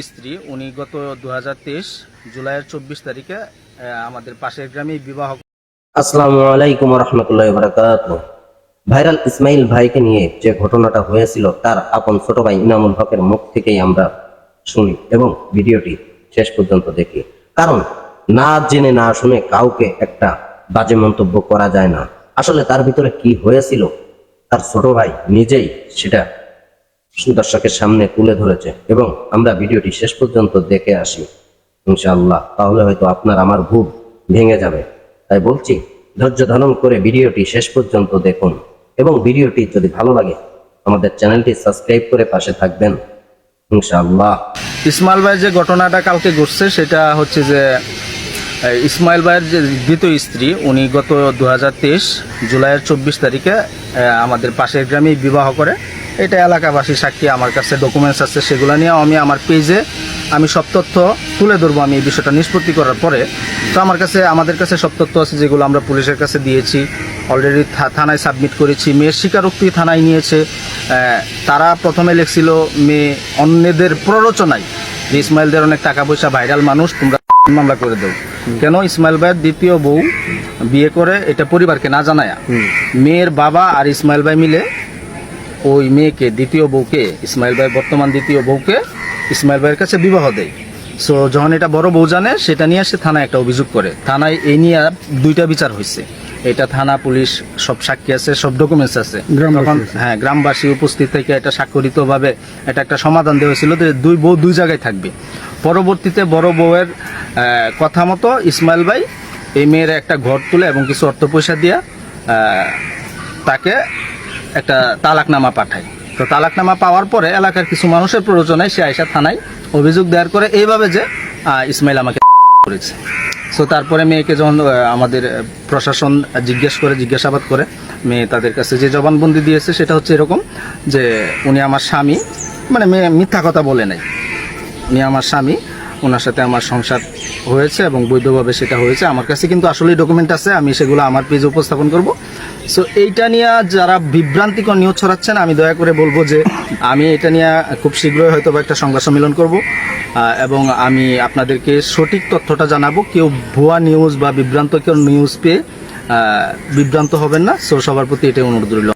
স্ত্রী উনি গত 2023 জুলাইয়ের 24 তারিখে আমাদের পাশের গ্রামে বিবাহ। আসসালামু আলাইকুম ওয়া রাহমাতুল্লাহি ওয়া বারাকাতুহু। ভাইরাল ইসমাইল ভাইকে নিয়ে যে ঘটনাটা হয়েছিল তার আপন ছোট ভাই ইনামুল হকের মুখ থেকেই আমরা শুনি এবং ভিডিওটি শেষ পর্যন্ত দেখি, কারণ না জেনে না শুনে কাউকে একটা বাজে মন্তব্য করা যায় না। আসলে তার ভিতরে কি হয়েছিল তার ছোট ভাই নিজেই সেটা দর্শকের সামনে তুলে ধরেছে এবং আমরা ভিডিওটি শেষ পর্যন্ত দেখে আসি ইনশাআল্লাহ, তাহলে হয়তো আপনার আমার ভুল ভেঙে যাবে। তাই বলছি, ধৈর্য ধারণ করে ভিডিওটি শেষ পর্যন্ত দেখুন এবং ভিডিওটি যদি ভালো লাগে আমাদের চ্যানেলটি সাবস্ক্রাইব করে পাশে থাকবেন ইনশাআল্লাহ। ইসমাইল ভাইয়ের যে ঘটনাটা কালকে ঘটছে সেটা হচ্ছে যে ইসমাইল ভাইয়ের যে দ্বিতীয় স্ত্রী উনি গত 2023 জুলাইয়ের 24 তারিখে আমাদের পাশের গ্রামে বিবাহ করে। এটা এলাকাবাসী সাক্ষী, আমার কাছে ডকুমেন্টস আছে, সেগুলো নিয়ে আমি আমার পেজে আমি সব তথ্য তুলে ধরবো। আমি এই বিষয়টা নিষ্পত্তি করার পরে তো আমাদের কাছে সব তথ্য আছে যেগুলো আমরা পুলিশের কাছে দিয়েছি, অলরেডি থানায় সাবমিট করেছি। মেয়ের স্বীকারোক্তি থানায় নিয়েছে। তারা প্রথমে লিখছিল মেয়ে অন্যদের প্ররোচনায় যে ইসমাইলদের অনেক টাকা পয়সা, ভাইরাল মানুষ, তোমরা মামলা করে দাও। কেন? ইসমাইল ভাইয়ের দ্বিতীয় বউ বিয়ে করে এটা পরিবারকে না জানায়া মেয়ের বাবা আর ইসমাইল ভাই মিলে ওই মেয়েকে, দ্বিতীয় বউকে, ইসমাইল ভাই বর্তমান দ্বিতীয় বউকে ইসমাইল ভাইয়ের কাছে বিবাহ দেয়। সো যখন এটা বড় বউ জানে, সেটা নিয়ে সে থানায় একটা অভিযোগ করে। থানায় এই নিয়ে 2টা বিচার হয়েছে। এটা থানা পুলিশ সব সাক্ষী আছে, সব ডকুমেন্টস আছে। তখন গ্রামবাসী উপস্থিত থেকে এটা স্বাক্ষরিতভাবে এটা একটা সমাধান দেওয়া হয়েছিল যে 2 বউ 2 জায়গায় থাকবে। পরবর্তীতে বড় বউয়ের কথা মতো ইসমাইল ভাই এই মেয়ের একটা ঘর তুলে এবং কিছু অর্থ পয়সা দিয়া তাকে একটা তালাকনামা পাঠায়। তো তালাকনামা পাওয়ার পরে এলাকার কিছু মানুষের প্ররোচনায় সে আয়সা থানায় অভিযোগ দেওয়ার করে এইভাবে যে ইসমাইল আমাকে করেছে। সো তারপরে মেয়েকে যখন আমাদের প্রশাসন জিজ্ঞাসাবাদ করে, মেয়ে তাদের কাছে যে জবানবন্দি দিয়েছে সেটা হচ্ছে এরকম যে উনি আমার স্বামী, মানে মেয়ে মিথ্যা কথা বলে নাই, উনি আমার স্বামী, ওনার সাথে আমার সংসার হয়েছে এবং বৈধভাবে সেটা হয়েছে। আমার কাছে কিন্তু আসলেই ডকুমেন্ট আছে, আমি সেগুলো আমার পেজে উপস্থাপন করব। সো এইটা নিয়ে যারা বিভ্রান্তিকর নিউজ ছড়াচ্ছেন, আমি দয়া করে বলবো যে আমি এটা নিয়ে খুব শীঘ্রই হয়তো একটা সংবাদ সম্মেলন করব এবং আমি আপনাদেরকে সঠিক তথ্যটা জানাবো। কেউ ভুয়া নিউজ বা বিভ্রান্তকর নিউজ পেয়ে বিভ্রান্ত হবেন না। সো সবার প্রতি এটাই অনুরোধ রইল।